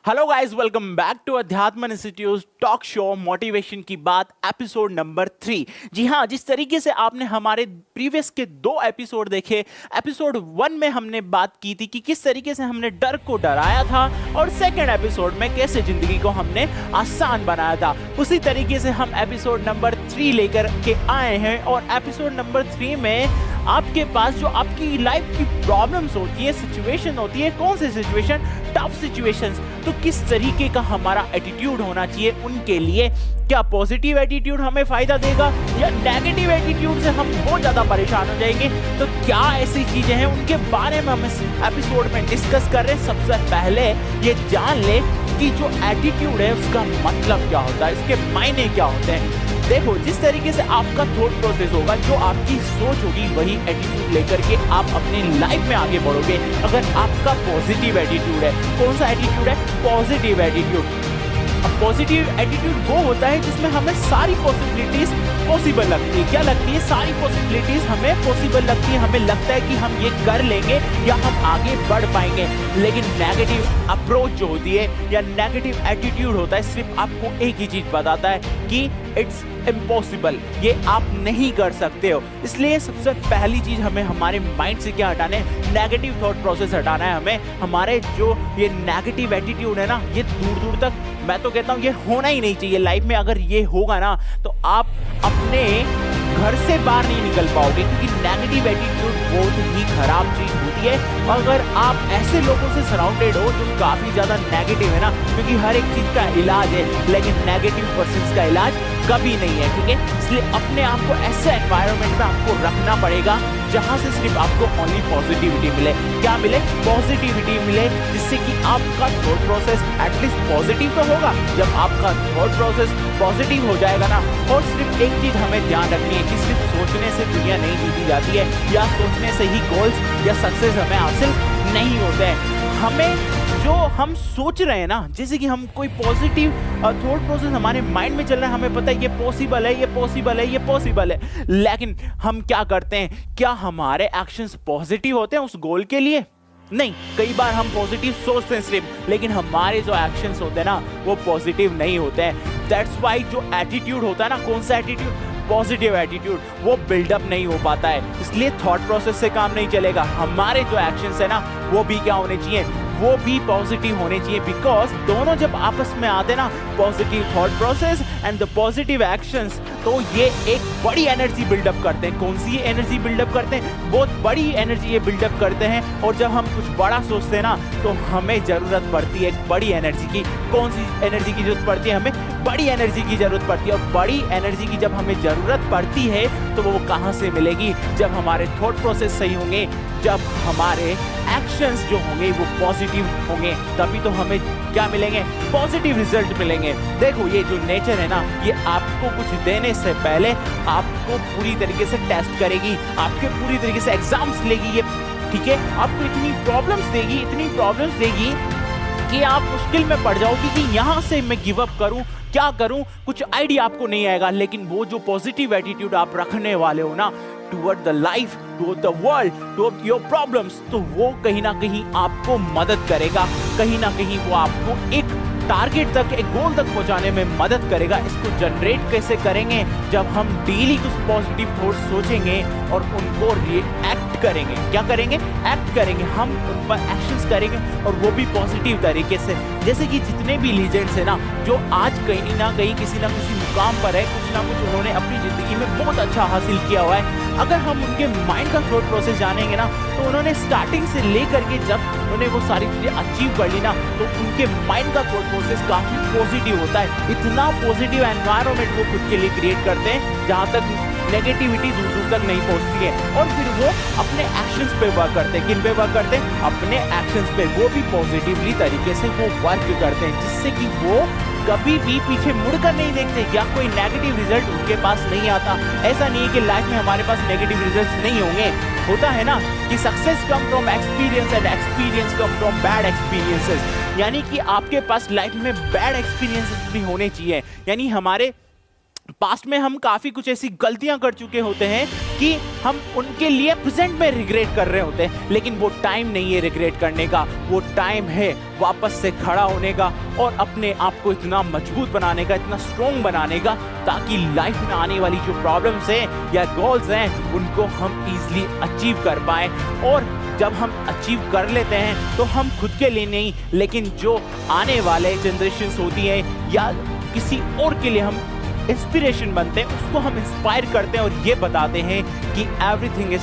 Hello guys, welcome back to अध्यात्म institute talk show motivation की बात एपिसोड नंबर 3। जी हाँ, जिस तरीके से आपने हमारे प्रीवियस के 2 एपिसोड देखे, एपिसोड 1 में हमने बात की थी कि किस तरीके से हमने डर को डराया था और सेकंड एपिसोड में कैसे जिंदगी को हमने आसान बनाया था, उसी तरीके से हम एपिसोड नंबर 3 लेकर के आए हैं। और एपिसोड नंबर 3 में आपके पास जो आपकी लाइफ की प्रॉब्लम्स होती है, सिचुएशन होती है, कौन सी सिचुएशन, टफ सिचुएशंस, तो किस तरीके का हमारा एटीट्यूड होना चाहिए उनके लिए। क्या पॉजिटिव एटीट्यूड हमें फायदा देगा या नेगेटिव एटीट्यूड से हम बहुत ज्यादा परेशान हो जाएंगे, तो क्या ऐसी चीजें हैं उनके बारे में हम इस एपिसोड में डिस्कस कर रहे हैं। सबसे पहले ये जान ले कि जो एटीट्यूड है उसका मतलब क्या होता है, इसके मायने क्या होते हैं। देखो, जिस तरीके से आपका थॉट प्रोसेस होगा, जो आपकी सोच होगी, वही एटीट्यूड लेकर के आप अपनी लाइफ में आगे बढ़ोगे। अगर आपका पॉजिटिव एटीट्यूड है, कौन सा एटीट्यूड है? Positive attitude. अब पॉजिटिव एटीट्यूड वो होता है जिसमें हमें सारी पॉसिबिलिटीज पॉसिबल लगती है। क्या लगती है? सारी पॉसिबिलिटीज हमें पॉसिबल लगती है, हमें लगता है कि हम ये कर लेंगे या हम आगे बढ़ पाएंगे। लेकिन नेगेटिव अप्रोच जो होती है या नेगेटिव एटीट्यूड होता है, सिर्फ आपको एक ही चीज बताता है कि इट्स इम्पॉसिबल, ये आप नहीं कर सकते हो। इसलिए सबसे पहली चीज हमें हमारे माइंड से क्या हटाना है? नेगेटिव थॉट प्रोसेस हटाना है हमें। हमारे जो ये नेगेटिव एटीट्यूड है ना, ये दूर दूर तक, मैं तो कहता हूँ ये होना ही नहीं चाहिए लाइफ में। अगर ये होगा ना तो आप अपने घर से बाहर नहीं निकल पाओगे, क्योंकि नेगेटिव एटीट्यूड बहुत ही खराब चीज होती है। अगर आप ऐसे लोगों से सराउंडेड हो जो काफी ज्यादा नेगेटिव है ना, क्योंकि हर एक चीज का इलाज है, लेकिन नेगेटिव पर्सन का इलाज कभी नहीं है, ठीक है। इसलिए अपने आप को ऐसे एनवायरनमेंट में आपको रखना पड़ेगा जहां से सिर्फ आपको ओनली पॉजिटिविटी मिले। क्या मिले? पॉजिटिविटी मिले, जिससे कि आपका थॉट प्रोसेस एटलीस्ट पॉजिटिव तो होगा। जब आपका थॉट प्रोसेस पॉजिटिव हो जाएगा ना, और सिर्फ एक चीज हमें ध्यान रखनी है कि सिर्फ सोचने से दुनिया नहीं जीती जाती है, या सोचने से ही गोल्स या सक्सेस हमें हासिल नहीं होते हैं। हमें जो हम सोच रहे हैं ना, जैसे कि हम कोई पॉजिटिव थॉट प्रोसेस हमारे माइंड में चल रहा है, हमें पता है ये पॉसिबल है, ये पॉसिबल है, ये पॉसिबल है, लेकिन हम क्या करते हैं? क्या हमारे एक्शंस पॉजिटिव होते हैं उस गोल के लिए? नहीं। कई बार हम पॉजिटिव सोचते हैं सिर्फ, लेकिन हमारे जो एक्शंस होते हैं ना, वो पॉजिटिव नहीं होते हैं। दैट्स वाई जो एटीट्यूड होता है ना, कौन सा एटीट्यूड? पॉजिटिव एटीट्यूड, वो बिल्डअप नहीं हो पाता है। इसलिए थॉट प्रोसेस से काम नहीं चलेगा। हमारे जो एक्शंस है ना, वो भी क्या होने चाहिए? वो भी पॉजिटिव होने चाहिए। बिकॉज दोनों जब आपस में आते ना, positive thought process and the positive actions, तो ये एक बड़ी एनर्जी बिल्डअप करते हैं। कौन सी एनर्जी बिल्डअप करते हैं? बहुत बड़ी एनर्जी ये बिल्डअप करते हैं। और जब हम कुछ बड़ा सोचते हैं ना, तो हमें जरूरत पड़ती है एक बड़ी एनर्जी की। कौन सी एनर्जी की जरूरत पड़ती है? हमें बड़ी एनर्जी की जरूरत पड़ती है। और बड़ी एनर्जी की जब हमें जरूरत पड़ती है, तो वो कहाँ से मिलेगी? जब हमारे थॉट प्रोसेस सही होंगे, जब हमारे एक्शंस जो होंगे वो पॉजिटिव होंगे, तभी तो हमें क्या मिलेंगे? पॉजिटिव रिजल्ट मिलेंगे। देखो, ये जो नेचर है ना, ये आपको कुछ देने से पहले आपको पूरी तरीके से टेस्ट करेगी, आपके पूरी तरीके से एग्जाम्स लेगी ये, ठीक है। आपको इतनी प्रॉब्लम्स देगी, इतनी प्रॉब्लम्स देगी कि आप मुश्किल में पड़ जाओगे कि यहाँ से मैं गिव अप करूं, क्या करूं, कुछ आइडिया आपको नहीं आएगा। लेकिन वो जो पॉजिटिव एटीट्यूड आप रखने वाले हो ना, toward the life, toward the world, toward your problems, तो वो कहीं ना कहीं आपको मदद करेगा। कहीं ना कहीं वो आपको एक टारगेट तक, एक गोल तक पहुंचाने में मदद करेगा। इसको जनरेट कैसे करेंगे? जब हम डेली कुछ पॉजिटिव थॉट सोचेंगे और उनको रिएक्ट करेंगे। क्या करेंगे? एक्ट करेंगे, हम उन पर एक्शंस करेंगे, और वो भी पॉजिटिव तरीके से। जैसे कि जितने भी लीजेंड्स हैं ना, जो आज कहीं ना कहीं किसी ना किसी मुकाम पर है, कुछ ना कुछ उन्होंने अपनी जिंदगी में बहुत अच्छा हासिल किया हुआ है। अगर हम उनके माइंड का थॉट प्रोसेस जानेंगे ना, तो उन्होंने स्टार्टिंग से लेकर के जब उन्होंने वो सारी चीजें अचीव कर ली ना, तो उनके माइंड का थॉट प्रोसेस काफी पॉजिटिव होता है। इतना पॉजिटिव एनवायरनमेंट वो खुद के लिए क्रिएट करते हैं जहां तक नेगेटिविटी दूर दूर तक नहीं पहुंचती है। और फिर वो अपने एक्शंस पे वर्क करते हैं। किन पे वर्क करते हैं? अपने एक्शंस पे। वो भी पॉजिटिवली तरीके से वो वर्क करते हैं, जिससे कि वो कभी भी पीछे मुड़कर नहीं देखते या कोई नेगेटिव रिजल्ट उनके पास नहीं आता। ऐसा नहीं है कि लाइफ में हमारे पास नेगेटिव रिजल्ट्स नहीं होंगे। होता है ना कि success come from experience and experience come from bad experiences, यानी कि आपके पास लाइफ में बैड एक्सपीरियंसेस भी होने चाहिए। यानी हमारे पास्ट में हम काफ़ी कुछ ऐसी गलतियां कर चुके होते हैं कि हम उनके लिए प्रेजेंट में रिग्रेट कर रहे होते हैं, लेकिन वो टाइम नहीं है रिग्रेट करने का। वो टाइम है वापस से खड़ा होने का और अपने आप को इतना मजबूत बनाने का, इतना स्ट्रॉन्ग बनाने का, ताकि लाइफ में आने वाली जो प्रॉब्लम्स हैं या गोल्स हैं उनको हम ईजिली अचीव कर पाएँ। और जब हम अचीव कर लेते हैं तो हम खुद के लिए नहीं, लेकिन जो आने वाले जनरेशन्स होती हैं या किसी और के लिए हम इंस्पिरेशन बनते हैं, उसको हम इंस्पायर करते हैं और ये बताते हैं कि एवरीथिंग इज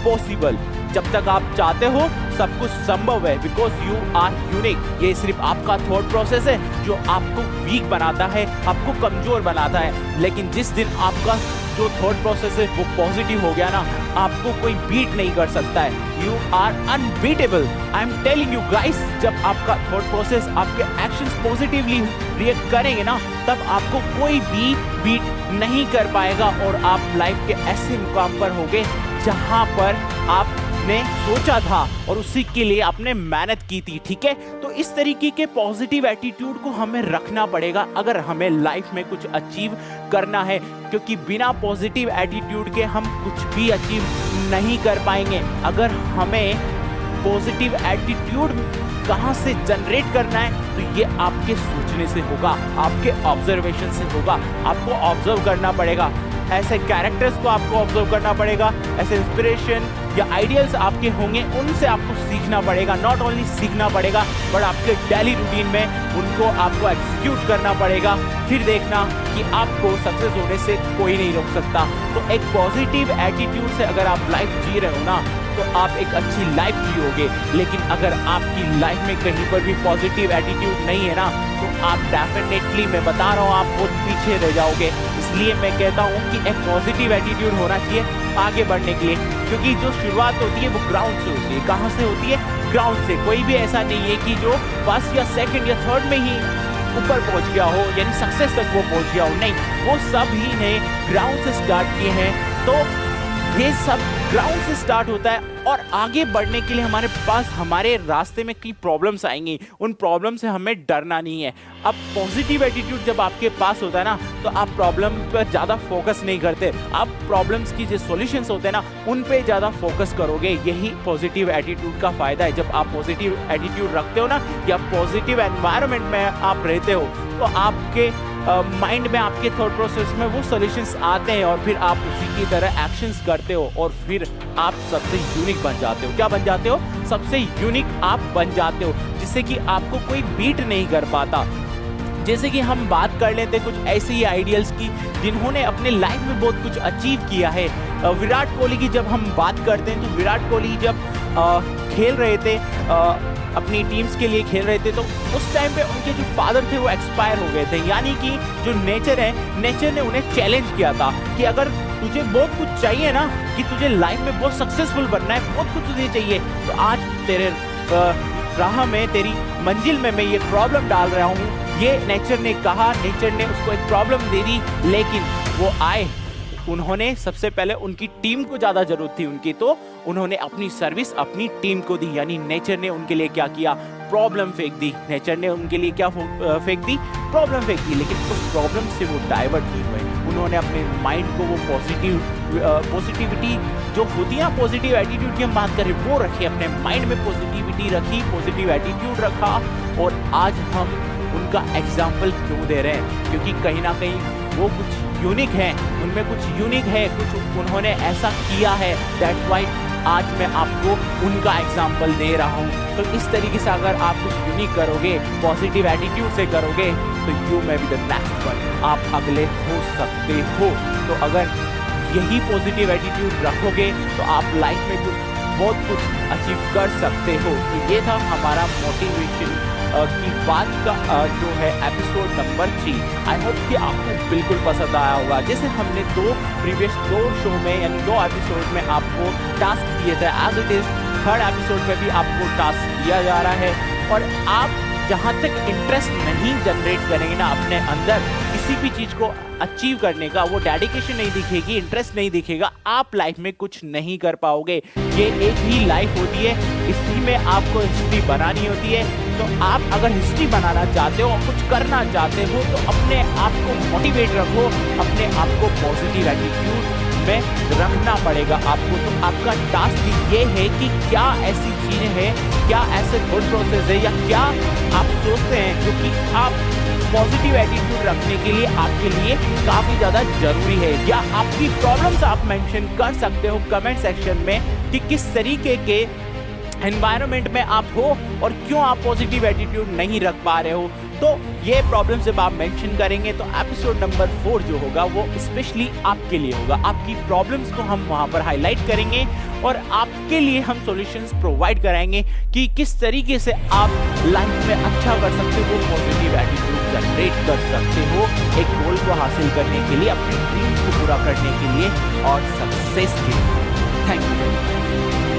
पॉसिबल। जब तक आप चाहते हो सब कुछ संभव है, बिकॉज यू आर यूनिक। ये सिर्फ आपका थॉट प्रोसेस है जो आपको वीक बनाता है, आपको कमजोर बनाता है। लेकिन जिस दिन आपका जो थॉट प्रोसेस है वो पॉजिटिव हो गया ना, आपको कोई बीट नहीं कर सकता है। You are unbeatable. I am telling you guys, जब आपका थॉट प्रोसेस, आपके एक्शंस पॉजिटिवली रिएक्ट करेंगे ना, तब आपको कोई भी बीट नहीं कर पाएगा और आप लाइफ के ऐसे मुकाम पर होगे जहां पर आपने सोचा था और उसी के लिए आपने मेहनत की थी। ठीक है, तो इस तरीके के पॉजिटिव एटीट्यूड को हमें रखना पड़ेगा अगर हमें लाइफ में कुछ अचीव करना है, क्योंकि बिना पॉजिटिव एटीट्यूड के हम कुछ भी अचीव नहीं कर पाएंगे। अगर हमें पॉजिटिव एटीट्यूड कहाँ से जनरेट करना है, तो ये आपके सोचने से होगा, आपके ऑब्जर्वेशन से होगा। आपको ऑब्जर्व करना पड़ेगा, ऐसे कैरेक्टर्स को आपको ऑब्जर्व करना पड़ेगा, ऐसे इंस्पिरेशन या आइडियल्स आपके होंगे, उनसे आपको सीखना पड़ेगा। नॉट ओनली सीखना पड़ेगा बट आपके डेली रूटीन में उनको आपको एग्जीक्यूट करना पड़ेगा। फिर देखना कि आपको सक्सेस होने से कोई नहीं रोक सकता। तो एक पॉजिटिव एटीट्यूड से अगर आप लाइफ जी रहे हो ना, तो आप एक अच्छी लाइफ जियोगे। लेकिन अगर आपकी लाइफ में कहीं पर भी पॉजिटिव एटीट्यूड नहीं है ना, तो आप डेफिनेटली, मैं बता रहा हूँ, आप बहुत पीछे रह जाओगे। इसलिए मैं कहता हूँ कि एक पॉजिटिव एटीट्यूड होना चाहिए आगे बढ़ने के लिए, क्योंकि जो शुरुआत होती है वो ग्राउंड से होती है। कहाँ से होती है? ग्राउंड से। कोई भी ऐसा नहीं है कि जो फर्स्ट या सेकंड या थर्ड में ही ऊपर पहुंच गया हो, यानी सक्सेस तक वो पहुंच गया हो। नहीं, वो सब ही ने ग्राउंड से स्टार्ट किए हैं। तो ये सब ग्राउंड से स्टार्ट होता है और आगे बढ़ने के लिए हमारे पास, हमारे रास्ते में कई प्रॉब्लम्स आएंगी, उन प्रॉब्लम से हमें डरना नहीं है। अब पॉजिटिव एटीट्यूड जब आपके पास होता है ना, तो आप प्रॉब्लम पर ज़्यादा फोकस नहीं करते, आप प्रॉब्लम्स की जो सॉल्यूशंस होते हैं ना, उन पे ज़्यादा फोकस करोगे। यही पॉजिटिव एटीट्यूड का फ़ायदा है। जब आप पॉजिटिव एटीट्यूड रखते हो ना, या पॉजिटिव एनवायरनमेंट में आप रहते हो, तो आपके माइंड में, आपके थॉट प्रोसेस में वो सॉल्यूशंस आते हैं और फिर आप उसी की तरह एक्शंस करते हो और फिर आप सबसे यूनिक बन जाते हो। क्या बन जाते हो? सबसे यूनिक आप बन जाते हो, जिससे कि आपको कोई बीट नहीं कर पाता। जैसे कि हम बात कर लेते कुछ ऐसे ही आइडियल्स की जिन्होंने अपने लाइफ में बहुत कुछ अचीव किया है। विराट कोहली की जब हम बात करते हैं, तो विराट कोहली जब खेल रहे थे, अपनी टीम्स के लिए खेल रहे थे, तो उस टाइम पे उनके जो फादर थे वो एक्सपायर हो गए थे। यानी कि जो नेचर है, नेचर ने उन्हें चैलेंज किया था कि अगर तुझे बहुत कुछ चाहिए ना, कि तुझे लाइफ में बहुत सक्सेसफुल बनना है, बहुत कुछ तुझे चाहिए, तो आज तेरे राह में, तेरी मंजिल में मैं ये प्रॉब्लम डाल रहा हूँ। ये नेचर ने कहा, नेचर ने उसको एक प्रॉब्लम दे दी, लेकिन वो आए, उन्होंने सबसे पहले उनकी टीम को ज़्यादा ज़रूरत थी उनकी, तो उन्होंने अपनी सर्विस अपनी टीम को दी। यानी नेचर ने उनके लिए क्या किया? प्रॉब्लम फेंक दी। नेचर ने उनके लिए क्या फेंक दी? प्रॉब्लम फेंक दी। लेकिन उस प्रॉब्लम से वो डाइवर्ट नहीं हुए, उन्होंने अपने माइंड को वो पॉजिटिविटी जो होती है, पॉजिटिव एटीट्यूड की हम बात करें, वो रखे, अपने माइंड में पॉजिटिविटी रखी, पॉजिटिव एटीट्यूड रखा, और आज हम उनका एग्जाम्पल क्यों दे रहे हैं? क्योंकि कहीं ना कहीं वो कुछ यूनिक है, उनमें कुछ यूनिक है, कुछ उन्होंने ऐसा किया है। दैट्स वाई आज मैं आपको उनका एग्जाम्पल दे रहा हूँ। तो इस तरीके से अगर आप कुछ यूनिक करोगे, पॉजिटिव एटीट्यूड से करोगे, तो you may be the next one, आप अगले हो सकते हो। तो अगर यही पॉजिटिव एटीट्यूड रखोगे तो आप लाइफ में बहुत कुछ अचीव कर सकते हो। तो ये था हमारा मोटिवेशन की बात का जो है एपिसोड नंबर 3। आई होप कि आपको बिल्कुल पसंद आया होगा। जैसे हमने प्रीवियस दो शो में, यानी 2 एपिसोड में आपको टास्क दिए थे, as it is third episode में भी आपको टास्क दिया जा रहा है। और आप जहाँ तक इंटरेस्ट नहीं जनरेट करेंगे ना अपने अंदर किसी किसी भी चीज़ को अचीव करने का वो डेडिकेशन नहीं दिखेगी, इंटरेस्ट नहीं दिखेगा, आप लाइफ में कुछ नहीं कर पाओगे। ये एक ही लाइफ होती है, इसी में आपको हिस्ट्री बनानी होती है। तो आप अगर हिस्ट्री बनाना चाहते हो, कुछ करना चाहते हो, तो अपने आप को मोटिवेट रखो, अपने आप को पॉजिटिव एटीट्यूड में रखना पड़ेगा आपको। तो आपका टास्क ये है कि क्या ऐसी चीज़ें हैं, क्या ऐसे थॉट प्रोसेस है, या क्या आप सोचते हैं जो कि आप पॉजिटिव एटीट्यूड रखने के लिए आपके लिए काफ़ी ज़्यादा ज़रूरी है, या आपकी प्रॉब्लम्स आप मेंशन कर सकते हो कमेंट सेक्शन में कि किस तरीके के एनवायरनमेंट में आप हो और क्यों आप पॉजिटिव एटीट्यूड नहीं रख पा रहे हो। तो ये प्रॉब्लम जब आप मेंशन करेंगे तो एपिसोड नंबर 4 जो होगा वो स्पेशली आपके लिए होगा। आपकी प्रॉब्लम्स को हम वहाँ पर हाईलाइट करेंगे और आपके लिए हम सॉल्यूशंस प्रोवाइड कराएंगे कि किस तरीके से आप लाइफ में अच्छा कर सकते हो, पॉजिटिव एटीट्यूड जनरेट कर सकते हो एक गोल को हासिल करने के लिए, अपनी ड्रीम्स को पूरा करने के लिए और सक्सेस के लिए। Thank you.